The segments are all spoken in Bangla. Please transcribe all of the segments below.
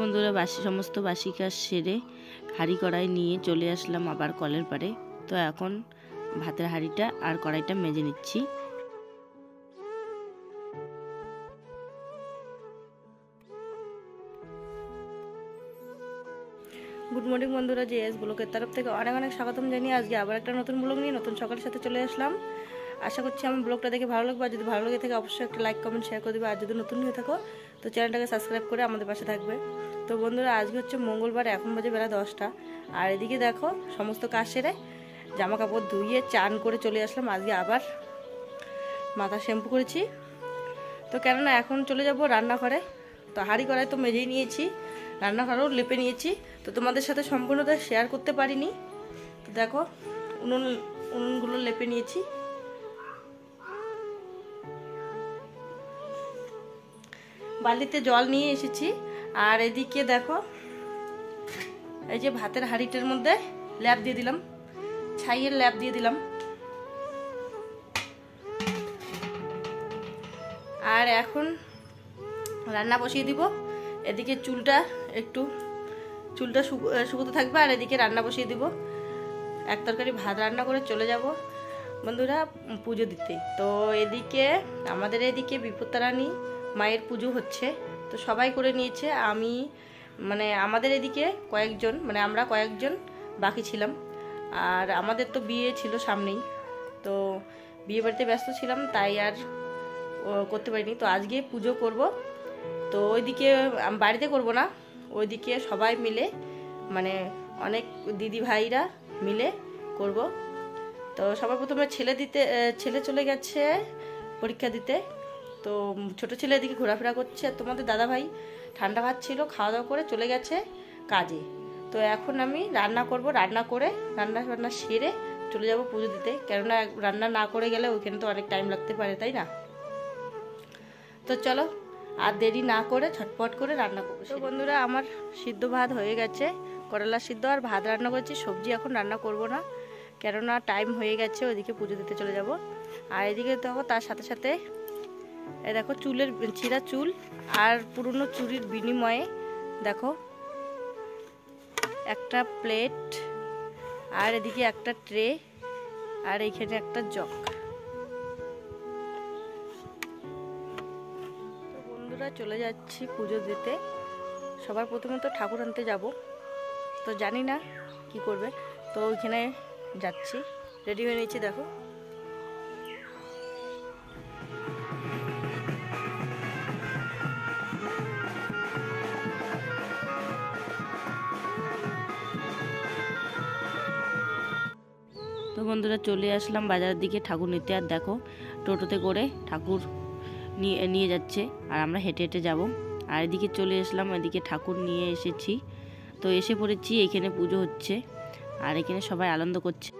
বন্ধুরা সমস্ত বাসি কাজ সেরে হাঁড়ি কড়াই নিয়ে চলে আসলাম আবার কলের পাড়ে। তো এখন ভাতের হাঁড়িটা আর কড়াইটা মেজে নিচ্ছি। গুড মর্নিং বন্ধুরা, জেএস ব্লগের তরফ থেকে অনেক অনেক স্বাগতম জানিয়ে আজকে আবার একটা নতুন ব্লগ নিয়ে নতুন সকালের সাথে চলে আসলাম। আশা করছি আমার ব্লগটা দেখে ভালো লাগবে। আর যদি ভালো লাগে থাকে অবশ্যই একটা লাইক কমেন্ট শেয়ার করে দেবে। আর যদি নতুন হয়ে থাকো তো চ্যানেলটাকে সাবস্ক্রাইব করে আমাদের পাশে থাকবে। তো বন্ধুরা আজকে হচ্ছে মঙ্গলবার, এখন বাজে বেলা 10টা। আর এদিকে দেখো সমস্ত কাজ সেরে জামা কাপড় ধুইয়ে চান করে চলে আসলাম। আজকে আবার মাথা শ্যাম্পু করেছি। তো কেননা এখন চলে যাব রান্নাঘরে। তো হাঁড়ি কড়াই তো মেজেই নিয়েছি, রান্নাঘরেও লেপে নিয়েছি। তো তোমাদের সাথে সম্পূর্ণটা শেয়ার করতে পারিনি। তো দেখো উনুনগুলো লেপে নিয়েছি। বালতিতে জল নিয়ে এসেছি। আর এদিকে দেখো এই যে ভাতের হাঁড়িটার মধ্যে ল্যাপ দিয়ে দিলাম, ছাইয়ের ল্যাপ দিয়ে দিলাম। আর এখন রান্না বসিয়ে দিব। এদিকে চুলটা শুকোতে থাকবে, আর এদিকে রান্না বসিয়ে দিব। এক তরকারি ভাত রান্না করে চলে যাব বন্ধুরা পুজো দিতে। তো এদিকে আমাদের এদিকে বিপত্তারানী মায়ের পুজো হচ্ছে। তো সবাই করে নিয়েছে, আমি আমাদের এদিকে আমরা কয়েকজন বাকি ছিলাম। আর আমাদের তো বিয়ে ছিল সামনেই, তো বিয়ে বাড়িতে ব্যস্ত ছিলাম, তাই আর করতে পারিনি। তো আজকে পুজো করব। তো ওইদিকে বাড়িতে করব না, ওইদিকে সবাই মিলে অনেক দিদি ভাইরা মিলে করব। তো সবার প্রথমে ছেলে চলে গেছে পরীক্ষা দিতে। তো ছোট ছেলে এদিকে ঘোরাফেরা করছে। তোমাদের দাদা ভাই ঠান্ডা ভাত ছিল, খাওয়া দাওয়া করে চলে গেছে কাজে। তো এখন আমি রান্না করব, রান্না করে রান্না সেরে চলে যাব পুজো দিতে। কেননা রান্না না করে গেলে ওইখানে তো অনেক টাইম লাগতে পারে, তাই না? তো চলো আর দেরি না করে ঝটপট করে রান্না করবো। তো বন্ধুরা আমার সিদ্ধ ভাত হয়ে গেছে, করলা সিদ্ধ আর ভাত রান্না করেছি। সবজি এখন রান্না করব না, কেননা টাইম হয়ে গেছে, ওইদিকে পুজো দিতে চলে যাব। আর এদিকে দেখো তার সাথে সাথে দেখো চুলের ছিঁড়া চুল আর পুরনো চুরির বিনিময়ে দেখো একটা প্লেট, আর এদিকে একটা ট্রে, আর এইখানে একটা জগ। চলে যাচ্ছি পুজো দিতে। সবার প্রথমে তো ঠাকুর আনতে যাব। তো জানি না কি করবে, তো ওইখানে যাচ্ছি, রেডি হয়ে নিয়েছি। দেখো তো বন্ধুরা চলে আসলাম বাজারের দিকে ঠাকুর নিতে। আর দেখো টোটোতে করে ঠাকুর নিয়ে যাচ্ছে, আর আমরা হেঁটে হেঁটে যাব। আর এদিকে চলে আসলাম, এদিকে ঠাকুর নিয়ে এসেছি। তো এসে পড়েছি, এখানে পুজো হচ্ছে আর এখানে সবাই আনন্দ করছে।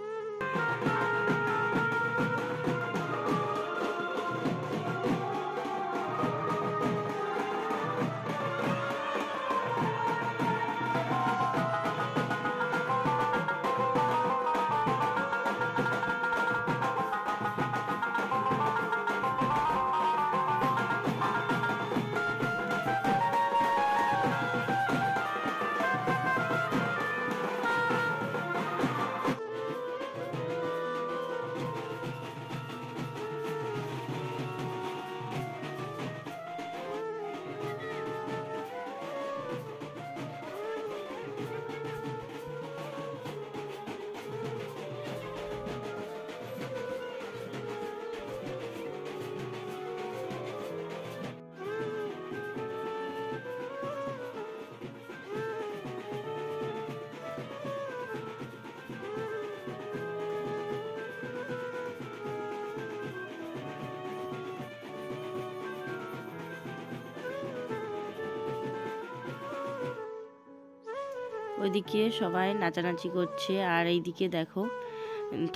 ওইদিকে সবাই নাচানাচি করছে, আর এইদিকে দেখো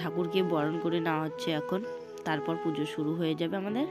ঠাকুরকে বরণ করে নেওয়া হচ্ছে এখন। তারপর পুজো শুরু হয়ে যাবে আমাদের।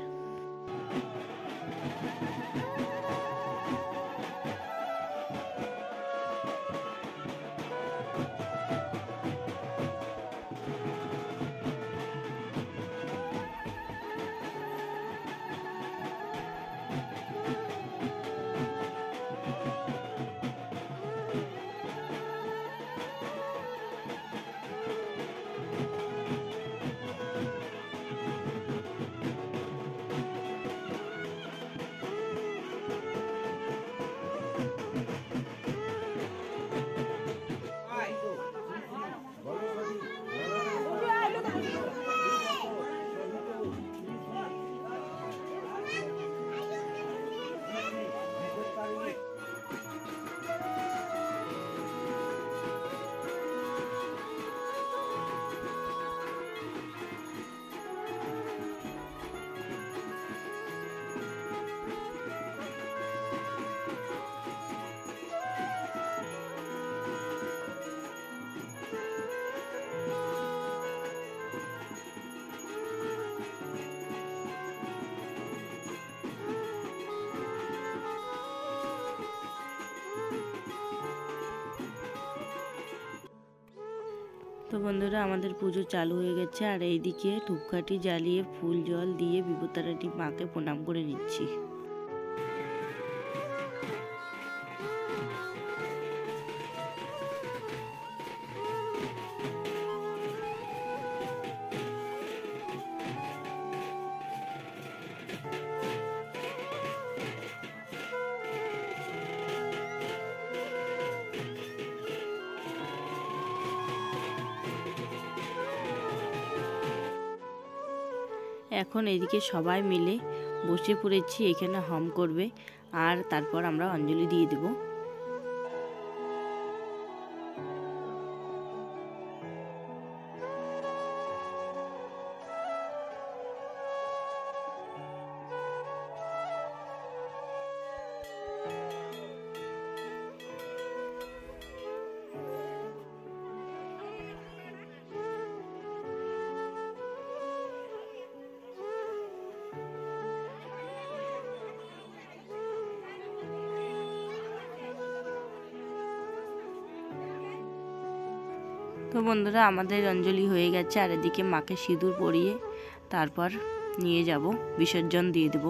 তো বন্ধুরা আমাদের পুজো চালু হয়ে গেছে, আর এইদিকে ধূপকাঠি জ্বালিয়ে ফুল জল দিয়ে বিপত্তারিণী মাকে প্রণাম করে নিচ্ছি। এখন এইদিকে সবাই মিলে বসে পড়েছি, এখানে হোম করবে আর তারপর আমরা অঞ্জলি দিয়ে দেব। তো বন্ধুরা আমাদের অঞ্জলি হয়ে গেছে, আর এদিকে মাকে সিঁদুর পরিয়ে তারপর নিয়ে যাব, বিসর্জন দিয়ে দেব।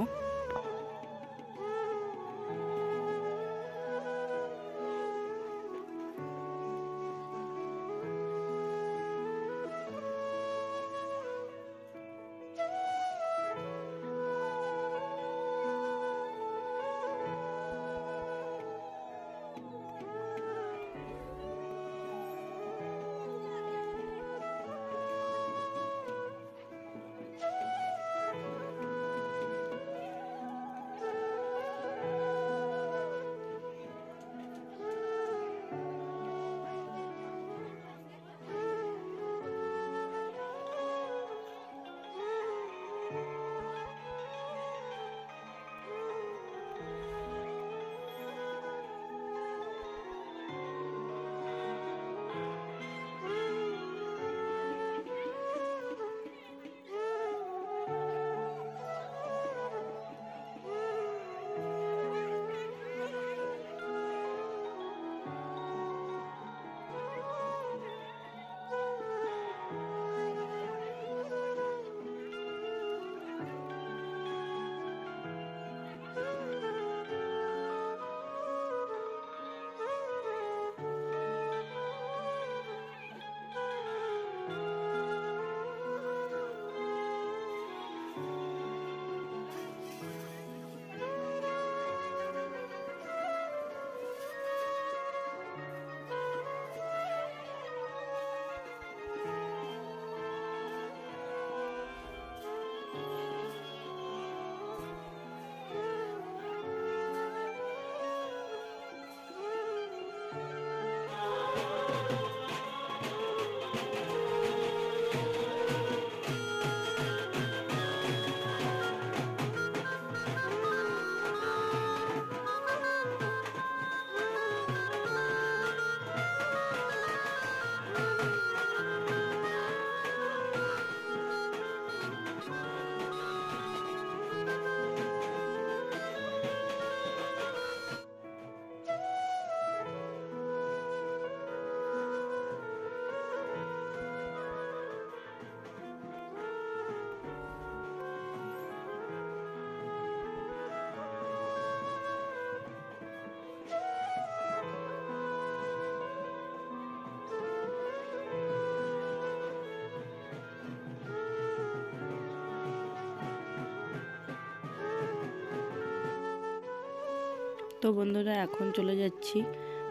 তো বন্ধুরা এখন চলে যাচ্ছি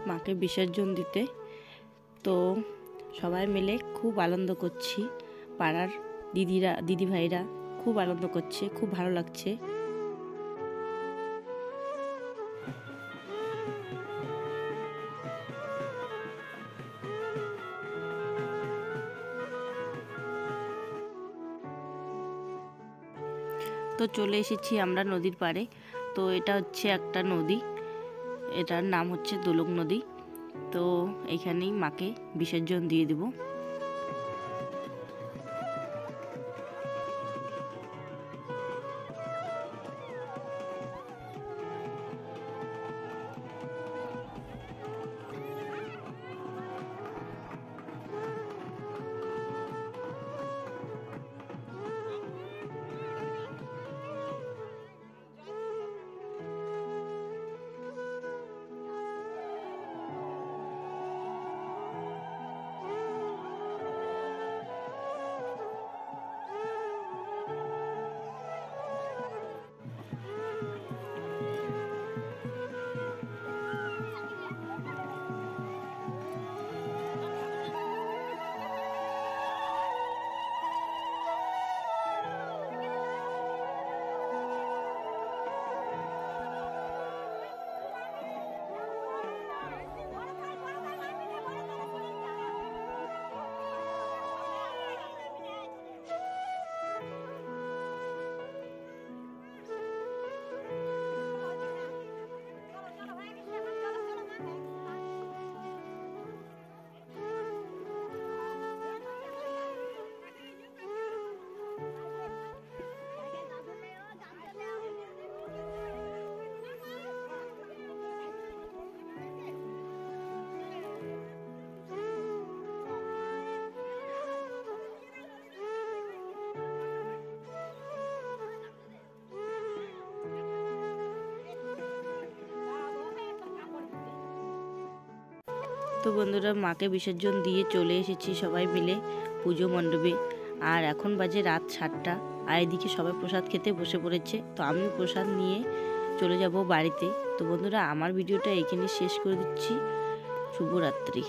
মাকে বিসর্জন দিতে। তো সবাই মিলে খুব আনন্দ করছি, পাড়ার দিদি ভাইরা খুব আনন্দ করছে, খুব ভালো লাগছে। তো চলে এসেছি আমরা নদীর পাড়ে। তো এটা হচ্ছে একটা নদী, এটার নাম হচ্ছে দোলক নদী। তো এখানেই মাকে বিসর্জন দিয়ে দেব। তো বন্ধুরা মাকে বিসর্জন দিয়ে চলে এসেছি সবাই মিলে পুজো মণ্ডপে। আর এখন বাজে রাত 7টা। আর এদিকে সবাই প্রসাদ খেতে বসে পড়েছে। তো আমি প্রসাদ নিয়ে চলে যাব বাড়িতে। তো বন্ধুরা আমার ভিডিওটা এখানে শেষ করে দিচ্ছি। শুভরাত্রি।